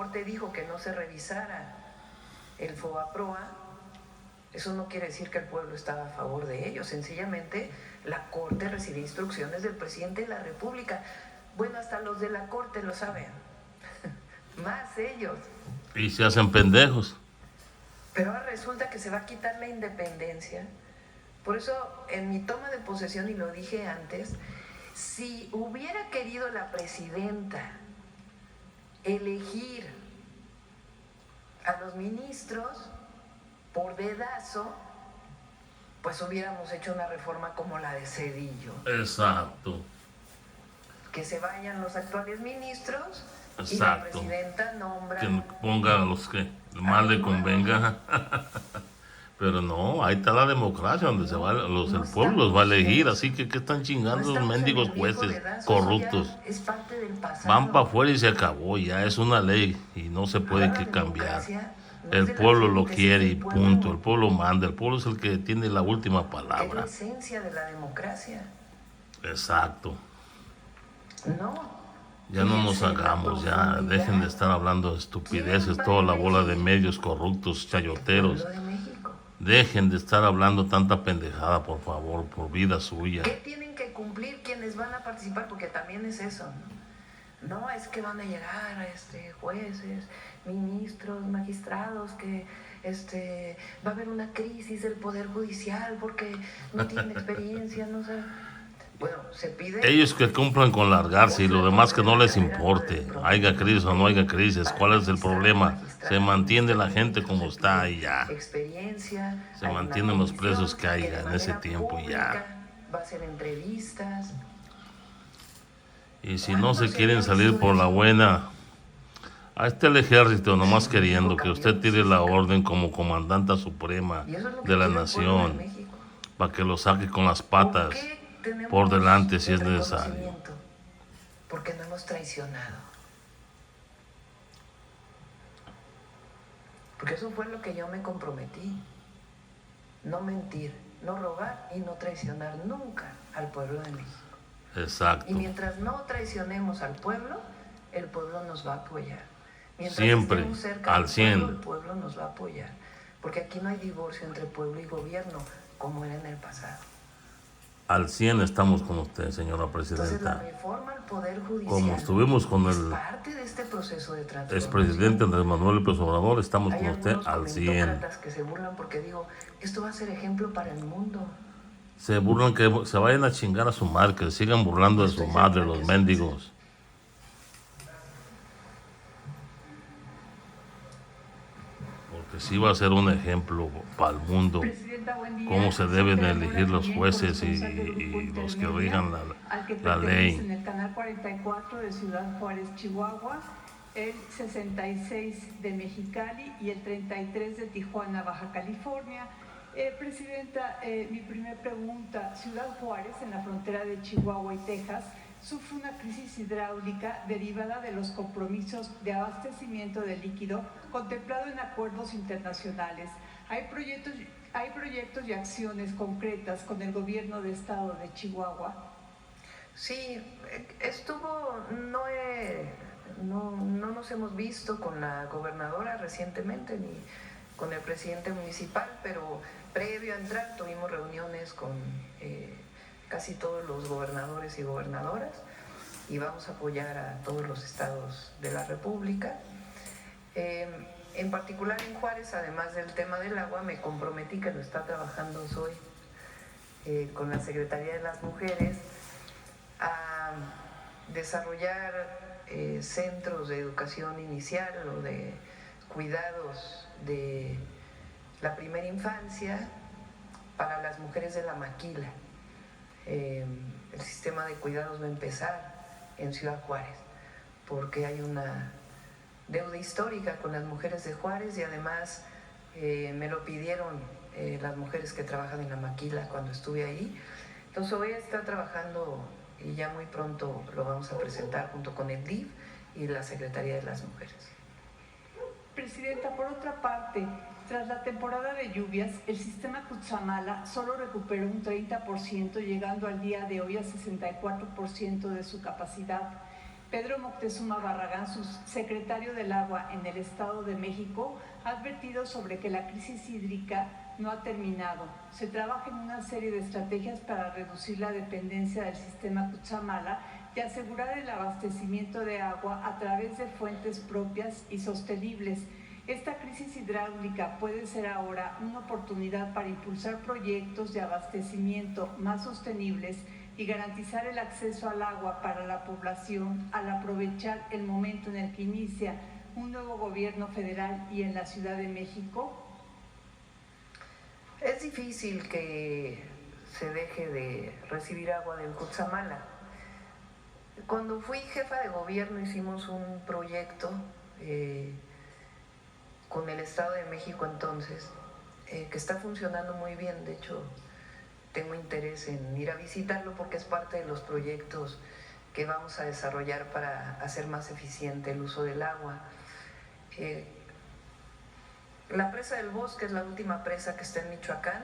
Corte dijo que no se revisara el FOBAPROA, eso no quiere decir que el pueblo estaba a favor de ello. Sencillamente la Corte recibe instrucciones del presidente de la República. Bueno, hasta los de la Corte lo saben, más ellos. Y se hacen pendejos. Pero ahora resulta que se va a quitar la independencia. Por eso, en mi toma de posesión, y lo dije antes, si hubiera querido la presidenta elegir a los ministros por dedazo, pues hubiéramos hecho una reforma como la de Zedillo. Exacto. Que se vayan los actuales ministros. Exacto. Y la presidenta nombra... Que ponga a los que más le convenga. Pero no, ahí está la democracia, donde se va, el pueblo los va a elegir. Así que, ¿qué están chingando los mendigos jueces corruptos? Es parte del pasado. Van para afuera y se acabó, ya es una ley y no se puede que cambiar. El pueblo lo quiere y punto. El pueblo manda, el pueblo es el que tiene la última palabra. Es la esencia de la democracia. Exacto. No. Ya no nos hagamos, ya dejen de estar hablando de estupideces, toda la bola de medios corruptos, chayoteros. Dejen de estar hablando tanta pendejada, por favor, por vida suya. ¿Qué tienen que cumplir quienes van a participar? Porque también es eso, ¿no? No es que van a llegar jueces, ministros, magistrados, que va a haber una crisis del Poder Judicial porque no tienen experiencia, no sé. Bueno, se pide... Ellos que cumplan con largarse y lo demás que no les importe. Haya crisis o no haya crisis, ¿cuál es el problema? Se mantiene la gente como está y ya. Se mantienen los presos que haya en ese tiempo y ya. Va a hacer entrevistas. Y si no se quieren salir por la buena, ahí está el ejército nomás queriendo que usted tire la orden como comandanta suprema de la nación para que lo saque con las patas por delante si es necesario. Porque no hemos traicionado. Porque eso fue lo que yo me comprometí. No mentir, no robar y no traicionar nunca al pueblo de México. Exacto. Y mientras no traicionemos al pueblo, el pueblo nos va a apoyar. Mientras siempre, estemos cerca al del 100. pueblo, el pueblo nos va a apoyar. Porque aquí no hay divorcio entre pueblo y gobierno, como era en el pasado. Al 100 estamos con usted, señora presidenta. Entonces, la reforma al Poder Judicial, como estuvimos con el parte de este proceso de transformación. expresidente Andrés Manuel López Obrador, estamos con usted al 100. Que se burlan porque digo, esto va a ser ejemplo para el mundo. Se burlan, que se vayan a chingar a su madre, que sigan burlando de su madre los mendigos. Porque sí va a ser un ejemplo para el mundo cómo se deben elegir los jueces y los que rijan la ley. En el canal 44 de Ciudad Juárez, Chihuahua, el 66 de Mexicali y el 33 de Tijuana, Baja California. Presidenta, mi primera pregunta: Ciudad Juárez, en la frontera de Chihuahua y Texas, sufre una crisis hidráulica derivada de los compromisos de abastecimiento de líquido contemplado en acuerdos internacionales. Hay proyectos y acciones concretas con el gobierno del estado de Chihuahua. Sí, no nos hemos visto con la gobernadora recientemente ni con el presidente municipal, pero previo a entrar tuvimos reuniones con casi todos los gobernadores y gobernadoras y vamos a apoyar a todos los estados de la República. En particular en Juárez, además del tema del agua, me comprometí, que lo está trabajando Zoe con la Secretaría de las Mujeres, a desarrollar centros de educación inicial o de cuidados de la primera infancia para las mujeres de la maquila. El sistema de cuidados va a empezar en Ciudad Juárez porque hay una deuda histórica con las mujeres de Juárez y además me lo pidieron las mujeres que trabajan en la maquila cuando estuve ahí. Entonces hoy está trabajando y ya muy pronto lo vamos a presentar junto con el DIF y la Secretaría de las Mujeres. Presidenta, por otra parte, tras la temporada de lluvias, el sistema Cutzamala solo recuperó un 30%, llegando al día de hoy a 64% de su capacidad. Pedro Moctezuma Barragán, subsecretario del Agua en el Estado de México, ha advertido sobre que la crisis hídrica no ha terminado. Se trabaja en una serie de estrategias para reducir la dependencia del sistema Cutzamala y asegurar el abastecimiento de agua a través de fuentes propias y sostenibles. Esta crisis hidráulica puede ser ahora una oportunidad para impulsar proyectos de abastecimiento más sostenibles y garantizar el acceso al agua para la población al aprovechar el momento en el que inicia un nuevo gobierno federal y en la Ciudad de México. Es difícil que se deje de recibir agua del Cutzamala. Cuando fui jefa de gobierno hicimos un proyecto con el Estado de México entonces, que está funcionando muy bien. De hecho, tengo interés en ir a visitarlo porque es parte de los proyectos que vamos a desarrollar para hacer más eficiente el uso del agua. La presa del Bosque es la última presa que está en Michoacán,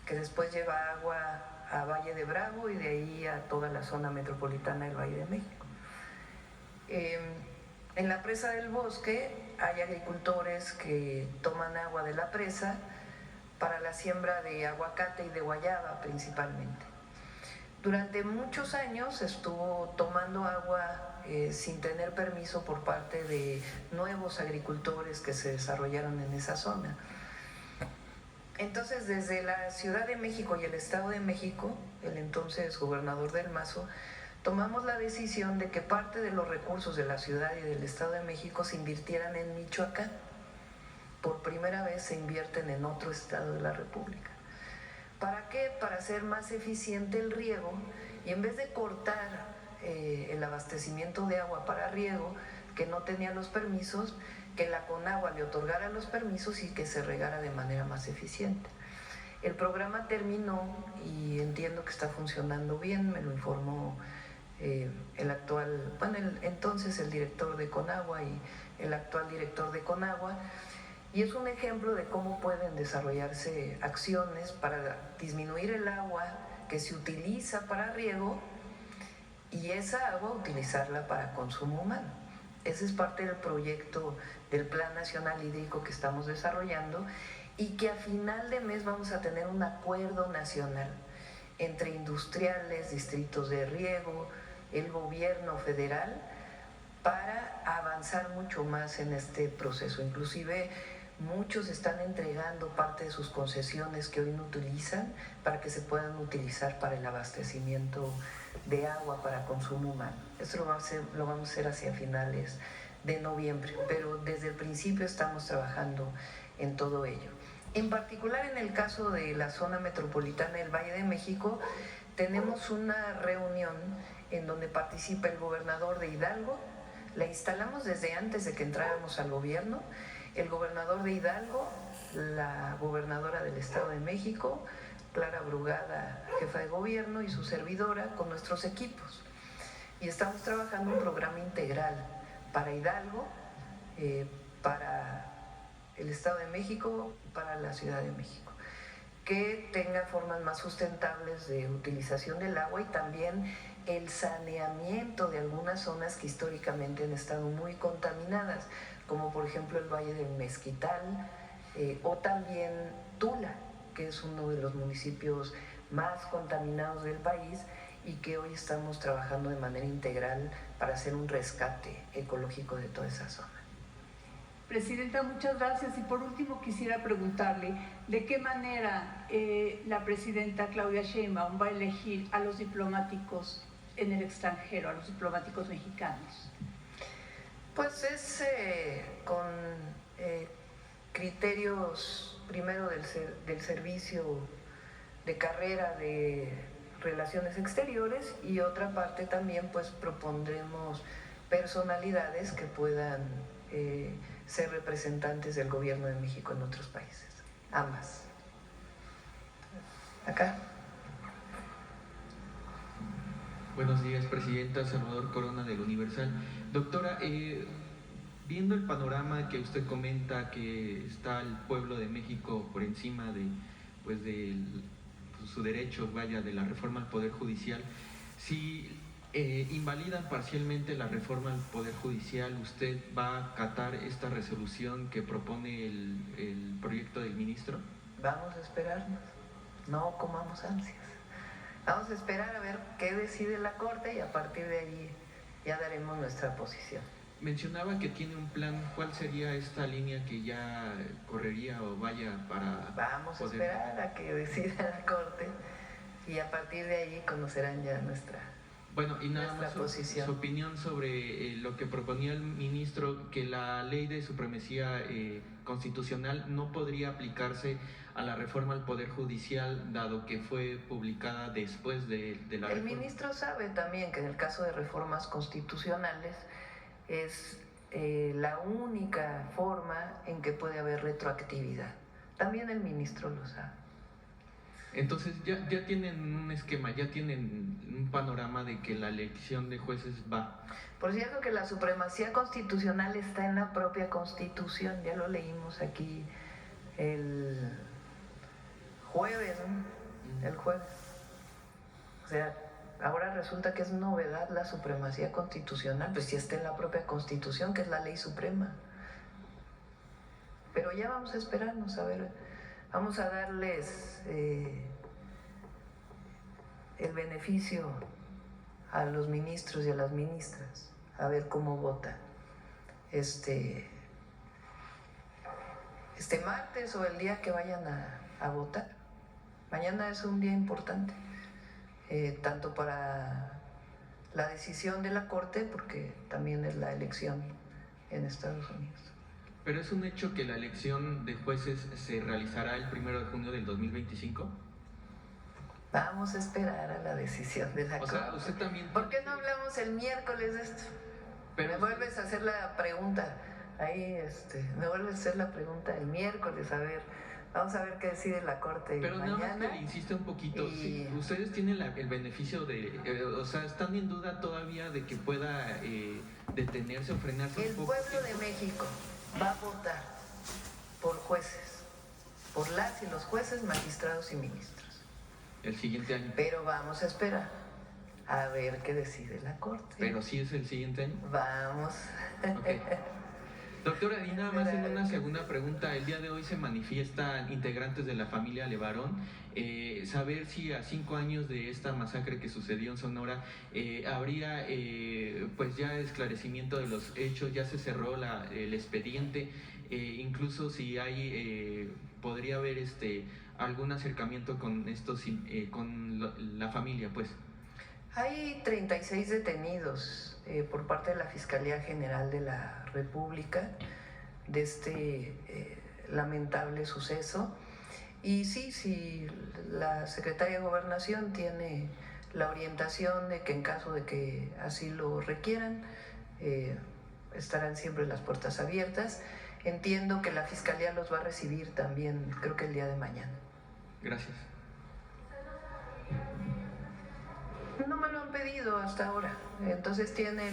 que después lleva agua a Valle de Bravo y de ahí a toda la zona metropolitana del Valle de México. En la presa del Bosque hay agricultores que toman agua de la presa para la siembra de aguacate y de guayaba principalmente. Durante muchos años estuvo tomando agua sin tener permiso por parte de nuevos agricultores que se desarrollaron en esa zona. Entonces, desde la Ciudad de México y el Estado de México, el entonces gobernador del Mazo, tomamos la decisión de que parte de los recursos de la ciudad y del Estado de México se invirtieran en Michoacán. Por primera vez se invierten en otro estado de la República. ¿Para qué? Para hacer más eficiente el riego y en vez de cortar el abastecimiento de agua para riego, que no tenía los permisos, que la Conagua le otorgara los permisos y que se regara de manera más eficiente. El programa terminó y entiendo que está funcionando bien, me lo informó entonces el director de Conagua y el actual director de Conagua. Y es un ejemplo de cómo pueden desarrollarse acciones para disminuir el agua que se utiliza para riego y esa agua utilizarla para consumo humano. Ese es parte del proyecto del Plan Nacional Hídrico que estamos desarrollando y que a final de mes vamos a tener un acuerdo nacional entre industriales, distritos de riego, el gobierno federal para avanzar mucho más en este proceso. Inclusive muchos están entregando parte de sus concesiones que hoy no utilizan para que se puedan utilizar para el abastecimiento de agua para consumo humano. Esto lo vamos a hacer hacia finales de noviembre, pero desde el principio estamos trabajando en todo ello. En particular en el caso de la zona metropolitana del Valle de México, tenemos una reunión en donde participa el gobernador de Hidalgo. La instalamos desde antes de que entráramos al gobierno. El gobernador de Hidalgo, la gobernadora del Estado de México, Clara Brugada, jefa de gobierno, y su servidora con nuestros equipos. Y estamos trabajando un programa integral para Hidalgo, para el Estado de México, para la Ciudad de México, que tenga formas más sustentables de utilización del agua y también el saneamiento de algunas zonas que históricamente han estado muy contaminadas, como por ejemplo el Valle del Mezquital o también Tula, que es uno de los municipios más contaminados del país y que hoy estamos trabajando de manera integral para hacer un rescate ecológico de toda esa zona. Presidenta, muchas gracias. Y por último quisiera preguntarle de qué manera la presidenta Claudia Sheinbaum va a elegir a los diplomáticos en el extranjero, a los diplomáticos mexicanos. Pues es con criterios primero del servicio de carrera de Relaciones Exteriores y otra parte también pues propondremos personalidades que puedan ser representantes del gobierno de México en otros países, ambas. Acá. Buenos días, Presidenta. Salvador Corona del Universal. Doctora, viendo el panorama que usted comenta que está el pueblo de México por encima de su derecho, de la reforma al Poder Judicial, si invalidan parcialmente la reforma al Poder Judicial. ¿Usted va a acatar esta resolución que propone el proyecto del ministro? Vamos a esperarnos, no comamos ansias. Vamos a esperar a ver qué decide la Corte y a partir de allí ya daremos nuestra posición. Mencionaba que tiene un plan. ¿Cuál sería esta línea que ya correría o vaya para...? Vamos a esperar a que decida la Corte y a partir de allí conocerán ya nuestra Bueno, y nada más su opinión sobre lo que proponía el ministro, que la ley de supremacía constitucional no podría aplicarse a la reforma al Poder Judicial, dado que fue publicada después de la reforma. El ministro sabe también que en el caso de reformas constitucionales es la única forma en que puede haber retroactividad. También el ministro lo sabe. Entonces ya tienen un esquema, ya tienen un panorama de que la elección de jueces va. Por cierto que la supremacía constitucional está en la propia Constitución, ya lo leímos aquí el jueves, ¿no? El jueves. O sea, ahora resulta que es novedad la supremacía constitucional, pues sí está en la propia Constitución, que es la ley suprema. Pero ya vamos a esperarnos, a ver, vamos a darles el beneficio a los ministros y a las ministras, a ver cómo votan este martes o el día que vayan a votar. Mañana es un día importante, tanto para la decisión de la Corte, porque también es la elección en Estados Unidos. ¿Pero es un hecho que la elección de jueces se realizará el 1 de junio del 2025? Vamos a esperar a la decisión de la Corte. O sea, usted también... ¿Por qué no hablamos el miércoles de esto? Pero me vuelves a hacer la pregunta, ahí me vuelves a hacer la pregunta el miércoles, a ver, vamos a ver qué decide la Corte pero mañana. Nada más que le insiste un poquito, sí, ustedes tienen el beneficio de, o sea, están en duda todavía de que pueda detenerse o frenarse un poco. El pueblo de México va a votar por jueces, por las y los jueces, magistrados y ministros. El siguiente año. Pero vamos a esperar a ver qué decide la Corte. ¿Pero sí es el siguiente año? Vamos. Okay. Doctora, y nada más en una segunda pregunta. El día de hoy se manifiestan integrantes de la familia Levarón. Saber si a 5 años de esta masacre que sucedió en Sonora habría pues ya esclarecimiento de los hechos, ya se cerró el expediente, incluso si hay podría haber algún acercamiento con estos con la familia, pues. Hay 36 detenidos por parte de la Fiscalía General de la República de este lamentable suceso. Y sí, la Secretaría de Gobernación tiene la orientación de que en caso de que así lo requieran, estarán siempre las puertas abiertas. Entiendo que la Fiscalía los va a recibir también, creo que el día de mañana. Gracias. No me lo han pedido hasta ahora. Entonces tiene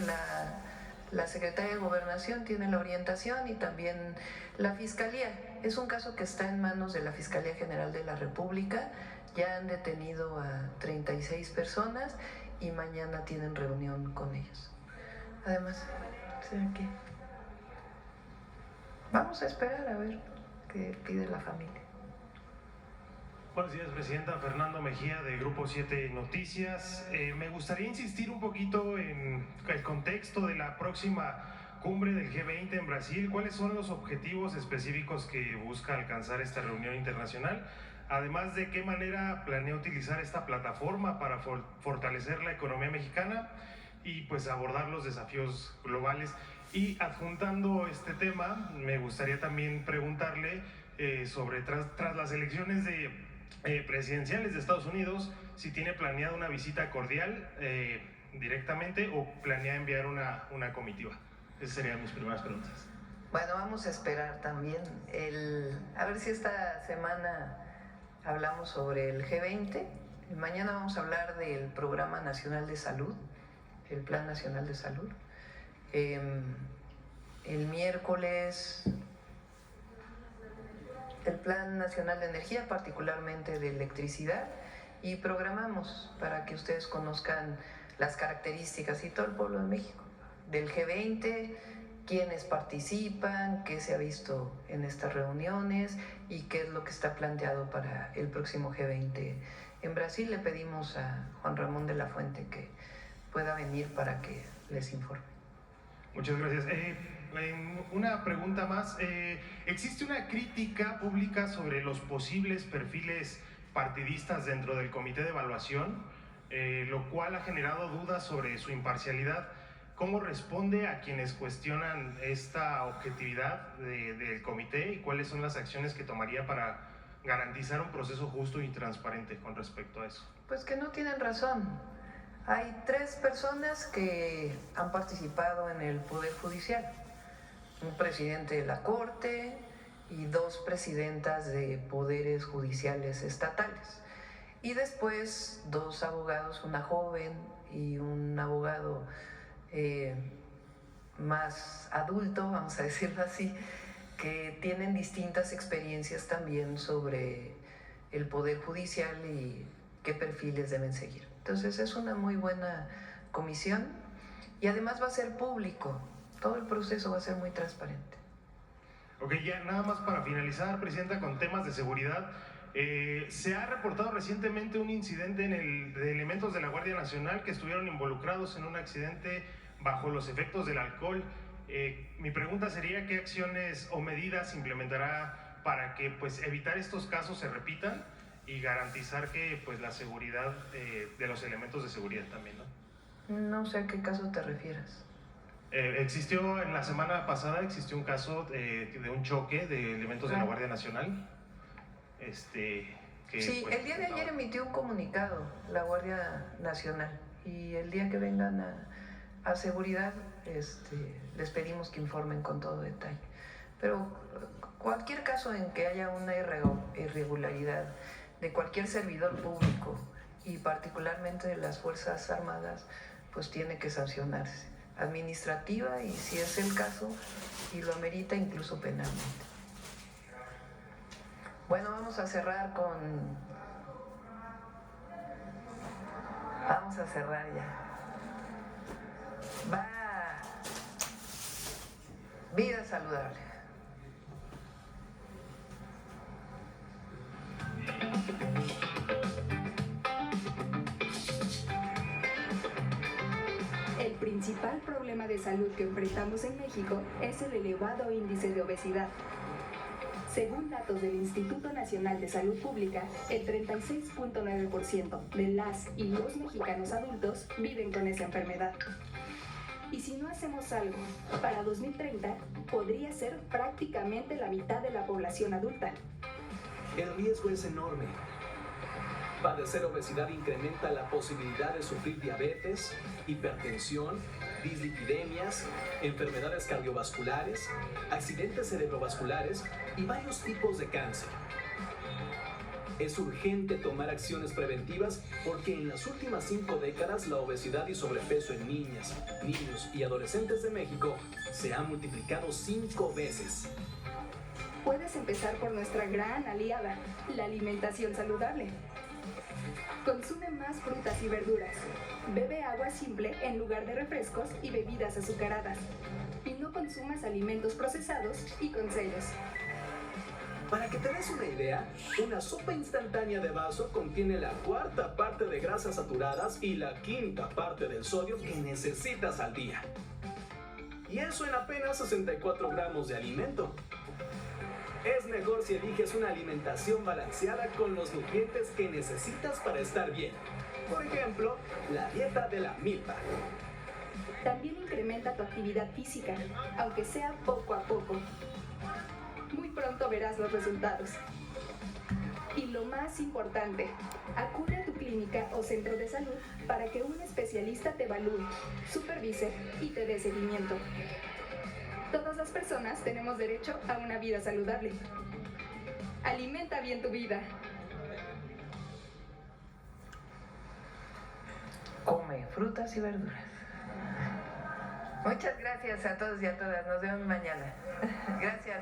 la Secretaría de Gobernación, tiene la orientación y también la Fiscalía. Es un caso que está en manos de la Fiscalía General de la República. Ya han detenido a 36 personas y mañana tienen reunión con ellos. Además, ¿será qué? Vamos a esperar a ver qué pide la familia. Buenos días, Presidenta. Fernando Mejía, de Grupo 7 Noticias. Me gustaría insistir un poquito en el contexto de la próxima cumbre del G20 en Brasil. ¿Cuáles son los objetivos específicos que busca alcanzar esta reunión internacional? Además, ¿de qué manera planea utilizar esta plataforma para fortalecer la economía mexicana y pues abordar los desafíos globales? Y adjuntando este tema, me gustaría también preguntarle sobre tras las elecciones presidenciales de Estados Unidos, si tiene planeada una visita cordial directamente o planea enviar una comitiva. Esas serían mis primeras preguntas. Bueno, vamos a esperar también a ver si esta semana hablamos sobre el G20. Mañana vamos a hablar del Programa Nacional de Salud, el Plan Nacional de Salud. El miércoles el Plan Nacional de Energía, particularmente de electricidad, y programamos para que ustedes conozcan las características y todo el pueblo de México, del G20, quiénes participan, qué se ha visto en estas reuniones y qué es lo que está planteado para el próximo G20 en Brasil. Le pedimos a Juan Ramón de la Fuente que pueda venir para que les informe. Muchas gracias. Una pregunta más. ¿Existe una crítica pública sobre los posibles perfiles partidistas dentro del comité de evaluación, lo cual ha generado dudas sobre su imparcialidad? ¿Cómo responde a quienes cuestionan esta objetividad del comité y cuáles son las acciones que tomaría para garantizar un proceso justo y transparente con respecto a eso? Pues que no tienen razón. Hay 3 personas que han participado en el Poder Judicial, un presidente de la Corte y 2 presidentas de poderes judiciales estatales. Y después 2 abogados, una joven y un abogado más adulto, vamos a decirlo así, que tienen distintas experiencias también sobre el Poder Judicial y qué perfiles deben seguir. Entonces es una muy buena comisión y además va a ser público, todo el proceso va a ser muy transparente. Ok, ya nada más para finalizar, Presidenta, con temas de seguridad. Se ha reportado recientemente un incidente de elementos de la Guardia Nacional que estuvieron involucrados en un accidente bajo los efectos del alcohol. Mi pregunta sería, ¿qué acciones o medidas implementará para que pues, evitar estos casos se repitan y garantizar que pues, la seguridad de los elementos de seguridad también, ¿no? No sé a qué caso te refieres. Existió en la semana pasada un caso de un choque de elementos de la Guardia Nacional. Sí, pues, el día de ayer emitió un comunicado la Guardia Nacional y el día que vengan a seguridad les pedimos que informen con todo detalle. Pero cualquier caso en que haya una irregularidad de cualquier servidor público y particularmente de las Fuerzas Armadas, pues tiene que sancionarse administrativa y si es el caso y lo amerita incluso penalmente. Bueno, vamos a cerrar Vamos a cerrar ya. Va vida saludable. El principal problema de salud que enfrentamos en México es el elevado índice de obesidad. Según datos del Instituto Nacional de Salud Pública, el 36.9% de las y los mexicanos adultos viven con esa enfermedad. Y si no hacemos algo, para 2030 podría ser prácticamente la mitad de la población adulta. El riesgo es enorme. Padecer obesidad incrementa la posibilidad de sufrir diabetes, hipertensión, dislipidemias, enfermedades cardiovasculares, accidentes cerebrovasculares y varios tipos de cáncer. Es urgente tomar acciones preventivas porque en las últimas 5 décadas la obesidad y sobrepeso en niñas, niños y adolescentes de México se ha multiplicado 5 veces. Puedes empezar por nuestra gran aliada, la alimentación saludable. Consume más frutas y verduras. Bebe agua simple en lugar de refrescos y bebidas azucaradas. Y no consumas alimentos procesados y con sellos. Para que te des una idea, una sopa instantánea de vaso contiene la 4ª parte de grasas saturadas y la 5ª parte del sodio que necesitas al día. Y eso en apenas 64 gramos de alimento. Es mejor si eliges una alimentación balanceada con los nutrientes que necesitas para estar bien. Por ejemplo, la dieta de la milpa. También incrementa tu actividad física, aunque sea poco a poco. Muy pronto verás los resultados. Y lo más importante, acude a tu clínica o centro de salud para que un especialista te evalúe, supervise y te dé seguimiento. Todas las personas tenemos derecho a una vida saludable. Alimenta bien tu vida. Come frutas y verduras. Muchas gracias a todos y a todas. Nos vemos mañana. Gracias.